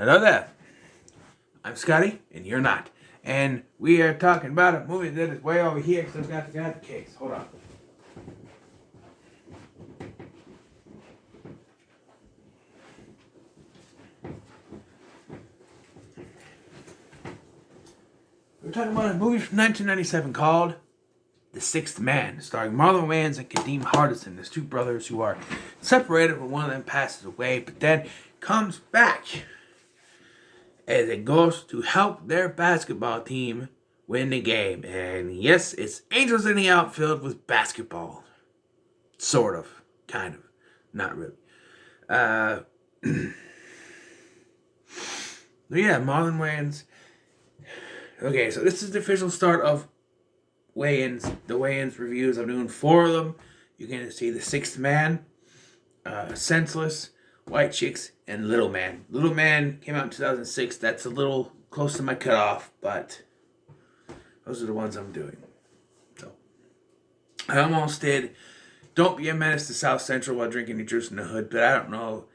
Hello there. I'm Scotty, and you're not. And we are talking about a movie that is way over here because I've got the case. Hold on. We're talking about a movie from 1997 called The Sixth Man, starring Marlon Wayans and Kadeem Hardison as two brothers who are separated when one of them passes away, but then comes back as a ghost to help their basketball team win the game. And yes, it's Angels in the outfield with basketball. Sort of. Kind of. Not really. Yeah, Marlon Wayans. Okay, so this is the official start of Wayans. The Wayans reviews. I'm doing 4 of them. You're going to see The Sixth Man, Senseless, White Chicks, and Little Man. Little Man came out in 2006. That's a little close to my cutoff, but those are the ones I'm doing. So I almost did Don't Be a Menace to South Central while drinking your juice in the hood, but I don't know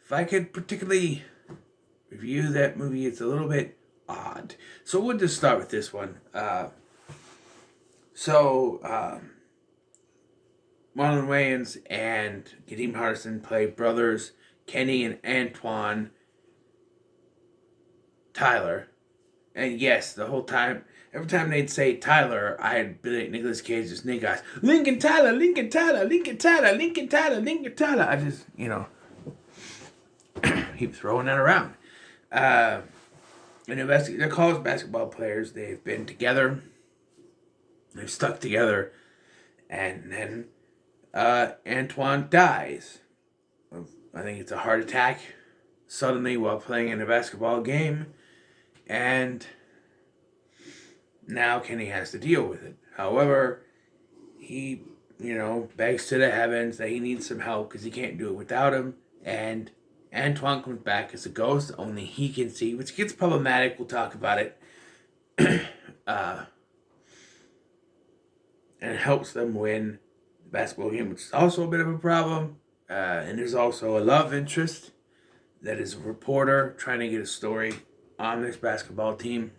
if I could particularly review that movie. It's a little bit odd. So we'll just start with this one. Marlon Wayans and Kadeem Hardison play brothers Kenny and Antoine Tyler. And yes, the whole time, every time they'd say Tyler, I had Nicolas Cage's Snake Eyes. Lincoln Tyler, Lincoln Tyler, Lincoln Tyler, Lincoln Tyler, Lincoln Tyler. I just, keep throwing that around. And they're college basketball players. They've been together. They've stuck together. And then Antoine dies. I think it's a heart attack suddenly while playing in a basketball game. And now Kenny has to deal with it. However, he, begs to the heavens that he needs some help because he can't do it without him. And Antoine comes back as a ghost only he can see, which gets problematic. We'll talk about it. And it helps them win the basketball game, which is also a bit of a problem. And there's also a love interest that is a reporter trying to get a story on this basketball team.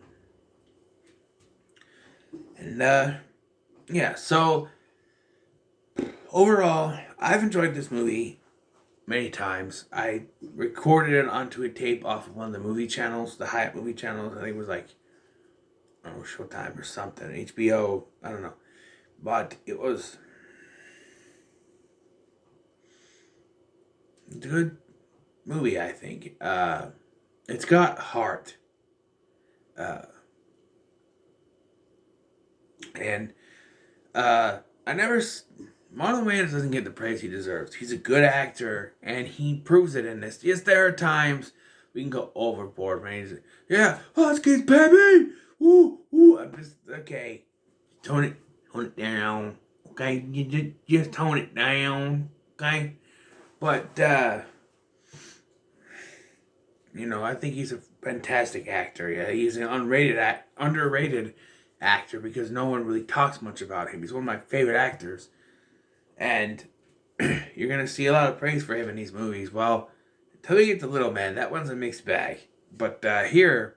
And, so overall, I've enjoyed this movie many times. I recorded it onto a tape off of one of the movie channels, the Hyatt movie channels. I think it was Showtime or something, HBO, I don't know. But it was a good movie, I think. It's got heart. Marlon Wayans doesn't get the praise he deserves. He's a good actor, and he proves it in this. Yes, there are times we can go overboard, man. He's like, yeah, Huskies, baby! Woo, woo. I'm just, okay, tone it down, okay? You just tone it down, okay? But, I think he's a fantastic actor. Yeah, he's an underrated actor because no one really talks much about him. He's one of my favorite actors. And you're going to see a lot of praise for him in these movies. Well, until we get to Little Man, that one's a mixed bag. But here,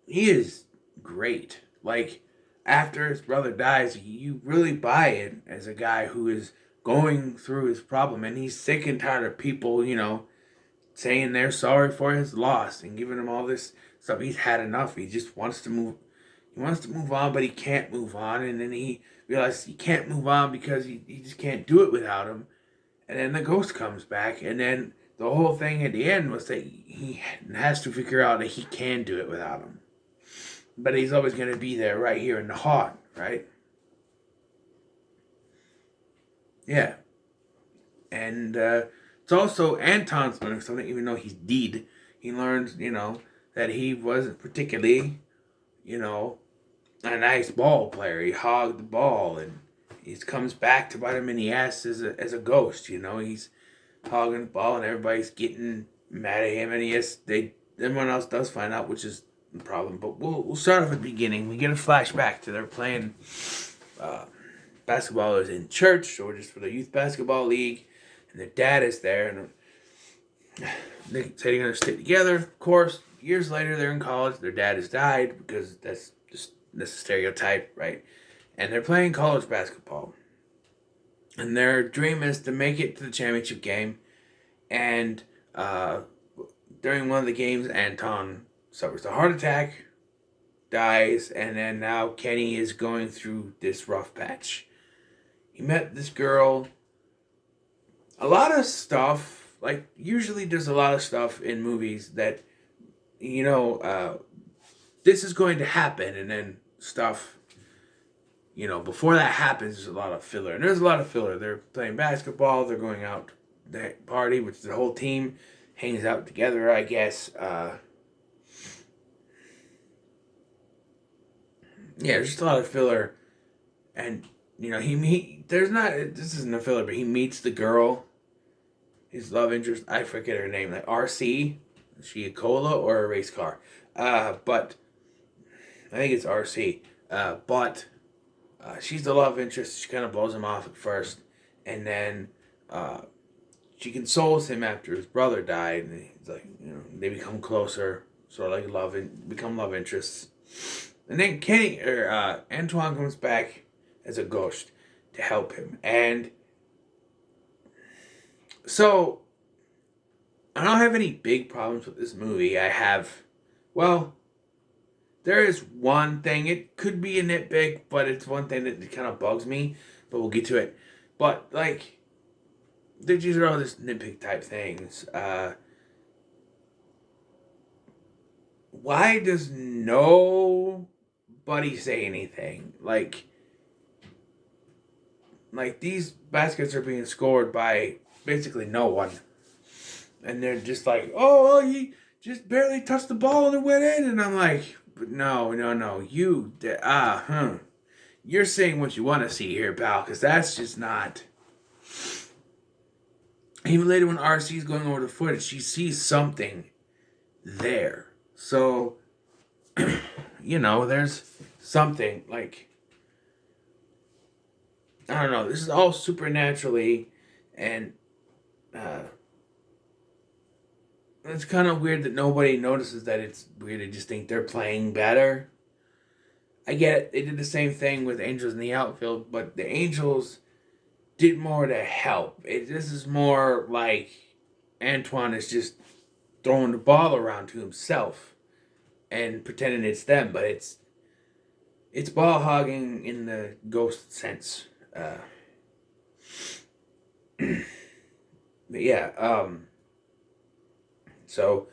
he is great. Like, after his brother dies, you really buy it as a guy who is going through his problem. And he's sick and tired of people, saying they're sorry for his loss and giving him all this stuff. He's had enough. He just wants to move. He wants to move on, but he can't move on. And then he realizes he can't move on because he just can't do it without him. And then the ghost comes back. And then the whole thing at the end was that he has to figure out that he can do it without him. But he's always going to be there right here in the heart, right? Yeah. And it's also Anton's learning something, even though he's dead. He learns, that he wasn't particularly, a nice ball player. He hogged the ball, and he comes back to bite him in the ass as a ghost. He's hogging the ball, and everybody's getting mad at him. And yes, everyone else does find out, which is the problem. But we'll start off at the beginning. We get a flashback to they're playing basketball is in church or just for the youth basketball league, and their dad is there, and They say they're gonna stay together. Of course, years later they're in college. Their dad has died because that's a stereotype, right? And they're playing college basketball. And their dream is to make it to the championship game. And during one of the games, Anton suffers a heart attack, dies, and then now Kenny is going through this rough patch. He met this girl. A lot of stuff, like usually there's a lot of stuff in movies that, this is going to happen, and then stuff, before that happens, there's a lot of filler. And there's a lot of filler. They're playing basketball, they're going out to party, which the whole team hangs out together, I guess. There's just a lot of filler. And, this isn't a filler, but he meets the girl, his love interest, I forget her name, like RC. Is she a cola or a race car? But I think it's RC. But she's the love interest. She kind of blows him off at first. And then she consoles him after his brother died. And he's like, they become closer. Sort of like become love interests. And then Antoine comes back as a ghost to help him. And so, I don't have any big problems with this movie. There is one thing. It could be a nitpick, but it's one thing that kind of bugs me. But we'll get to it. But, these are all just nitpick type things. Why does nobody say anything? Like these baskets are being scored by basically no one. And they're just like, oh, well, he just barely touched the ball and it went in. And I'm like, but no. You're saying what you want to see here, pal, because that's just not. Even later when RC's going over the footage, she sees something there. So, there's something, I don't know, this is all supernaturally, and it's kind of weird that nobody notices that it's weird. They just think they're playing better. I get it. They did the same thing with Angels in the Outfield, but the Angels did more to help. This is more like Antoine is just throwing the ball around to himself and pretending it's them, but it's ball hogging in the ghost sense. But yeah, so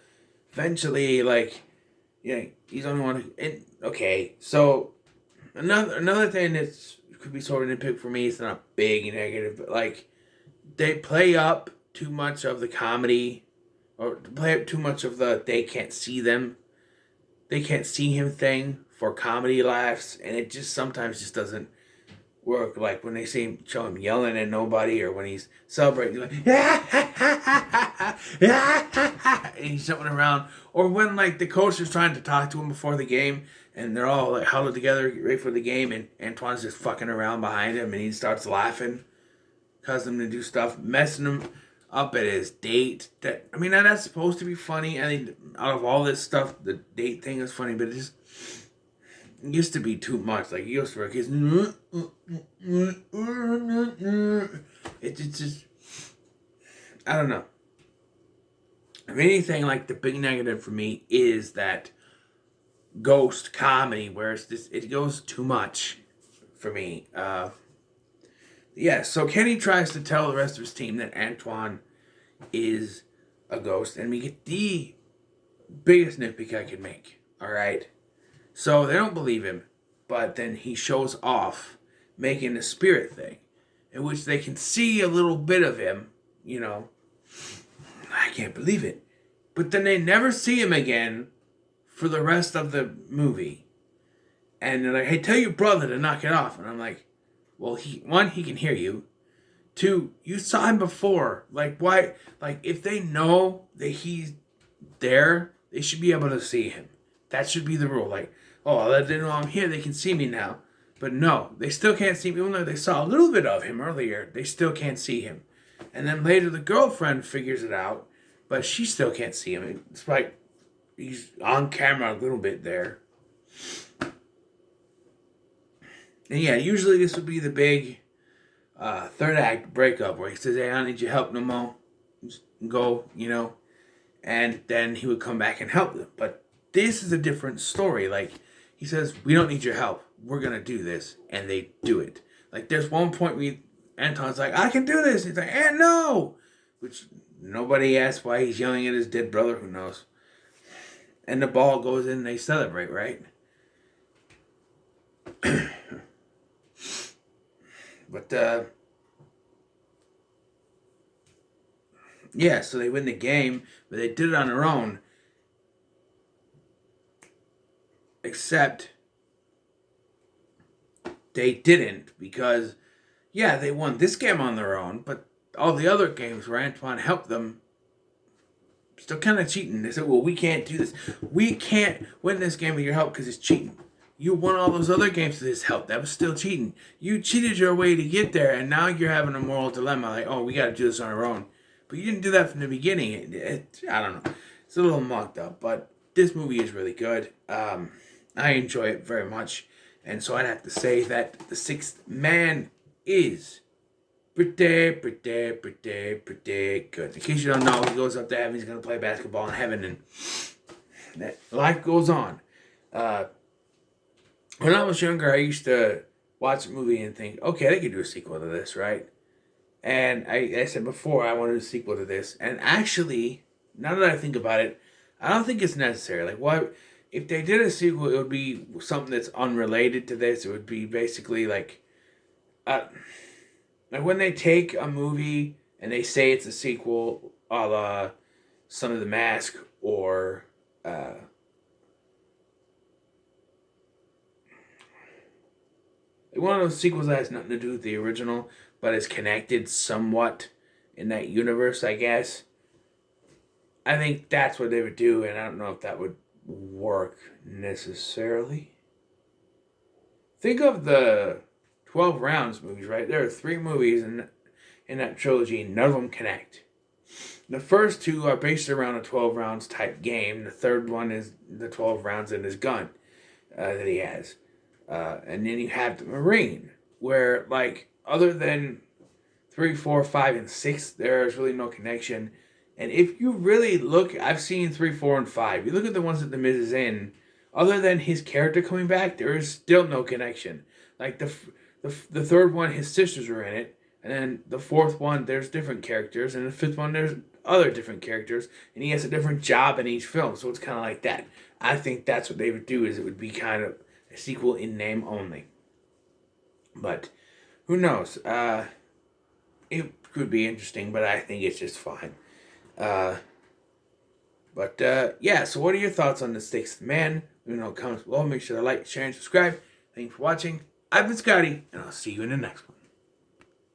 eventually, he's only one. Okay, so another thing that's could be sort of nitpick for me. It's not big negative, but they play up too much of the comedy, or play up too much of the they can't see him thing for comedy laughs, and it just sometimes just doesn't work. Like when they show him yelling at nobody, or when he's celebrating, like and he's jumping around, or when the coach is trying to talk to him before the game, and they're all huddled together, get ready for the game, and Antoine's just fucking around behind him, and he starts laughing, causing him to do stuff, messing him up at his date. That's supposed to be funny. I think out of all this stuff, the date thing is funny, but it just used to be too much. He used to work his. It's just, I don't know. If anything, the big negative for me is that ghost comedy, where it goes too much for me. So Kenny tries to tell the rest of his team that Antoine is a ghost, and we get the biggest nitpick I could make. All right, so they don't believe him, but then he shows off making a spirit thing, in which they can see a little bit of him. I can't believe it, but then they never see him again for the rest of the movie, and they're like, "Hey, tell your brother to knock it off," and I'm like, well, he can hear you. 2, you saw him before. Why? If they know that he's there, they should be able to see him. That should be the rule. They know I'm here, they can see me now. But no, they still can't see me. Even though they saw a little bit of him earlier, they still can't see him. And then later the girlfriend figures it out, but she still can't see him. It's like he's on camera a little bit there. And yeah, usually this would be the big third act breakup where he says, "Hey, I don't need your help no more. Just go, you know." And then he would come back and help them. But this is a different story. Like, he says, "We don't need your help. We're going to do this." And they do it. Like, there's one point where Anton's like, "I can do this." He's like, "And no!" Which nobody asks why he's yelling at his dead brother. Who knows? And the ball goes in and they celebrate, right? But, yeah, so they win the game, but they did it on their own. Except they didn't because, yeah, they won this game on their own, but all the other games where Antoine helped them, still kind of cheating. They said, "Well, we can't do this. We can't win this game with your help because it's cheating. You won all those other games with his help. That was still cheating. You cheated your way to get there, and now you're having a moral dilemma. Like, oh, we got to do this on our own. But you didn't do that from the beginning." I don't know. It's a little mucked up, but this movie is really good. I enjoy it very much. And so I'd have to say that The Sixth Man is pretty good. In case you don't know, he goes up to heaven. He's going to play basketball in heaven, and that life goes on. When I was younger, I used to watch a movie and think, okay, they could do a sequel to this, right? And I said before, I wanted a sequel to this. And actually, now that I think about it, I don't think it's necessary. Like, what if they did a sequel? It would be something that's unrelated to this. It would be basically like when they take a movie and they say it's a sequel, a la Son of the Mask or one of those sequels that has nothing to do with the original, but is connected somewhat in that universe, I guess. I think that's what they would do, and I don't know if that would work necessarily. Think of the 12 Rounds movies, right? There are 3 movies in that trilogy, and none of them connect. The first 2 are based around a 12 rounds type game. The third one is the 12 rounds in his gun that he has. And then you have the Marine, where, like, other than 3, 4, 5, and 6, there's really no connection. And if you really look, I've seen 3, 4, and 5. You look at the ones that the Miz is in, other than his character coming back, there is still no connection. Like, the third one, his sisters are in it. And then the fourth one, there's different characters. And the fifth one, there's other different characters. And he has a different job in each film. So it's kind of like that. I think that's what they would do, is it would be kind of a sequel in name only. But who knows? It could be interesting, but I think it's just fine. Yeah, so what are your thoughts on The Sixth Man? Let me know in the comments below. Make sure to like, share, and subscribe. Thanks for watching. I've been Scotty, and I'll see you in the next one.